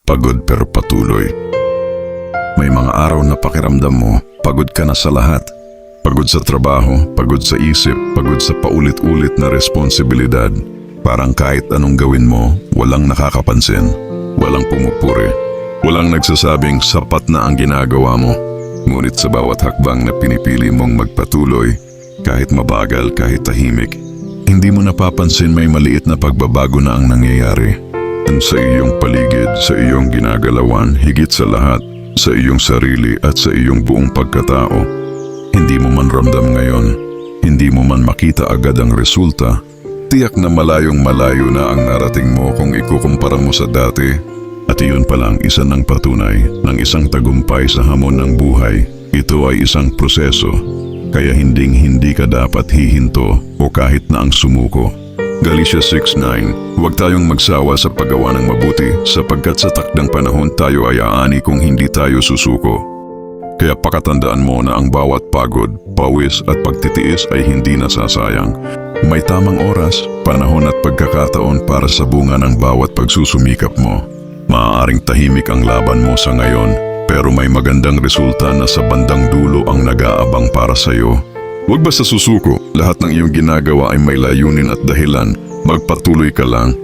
pagod pero patuloy. May mga araw na pakiramdam mo, pagod ka na sa lahat. Pagod sa trabaho, pagod sa isip, pagod sa paulit-ulit na responsibilidad. Parang kahit anong gawin mo, walang nakakapansin, walang pumupuri, walang nagsasabing sapat na ang ginagawa mo. Ngunit sa bawat hakbang na pinipili mong magpatuloy, kahit mabagal, kahit tahimik, hindi mo napapansin may maliit na pagbabago na ang nangyayari. Sa iyong paligid, sa iyong ginagalawan, higit sa lahat, sa iyong sarili at sa iyong buong pagkatao. Hindi mo man ramdam ngayon, hindi mo man makita agad ang resulta, tiyak na malayong malayo na ang narating mo kung ikukumpara mo sa dati. At iyon palang isa ng patunay ng isang tagumpay sa hamon ng buhay. Ito ay isang proseso, kaya hindi ka dapat hihinto o kahit na ang sumuko. Galatia 6:9, huwag tayong magsawa sa paggawa ng mabuti sapagkat sa takdang panahon tayo ay aani kung hindi tayo susuko. Kaya pakatandaan mo na ang bawat pagod, pawis at pagtitiis ay hindi nasasayang. May tamang oras, panahon at pagkakataon para sa bunga ng bawat pagsusumikap mo. Maaaring tahimik ang laban mo sa ngayon, pero may magandang resulta na sa bandang dulo ang nag-aabang para sa iyo. Huwag basta susuko, lahat ng iyong ginagawa ay may layunin at dahilan. Magpatuloy ka lang,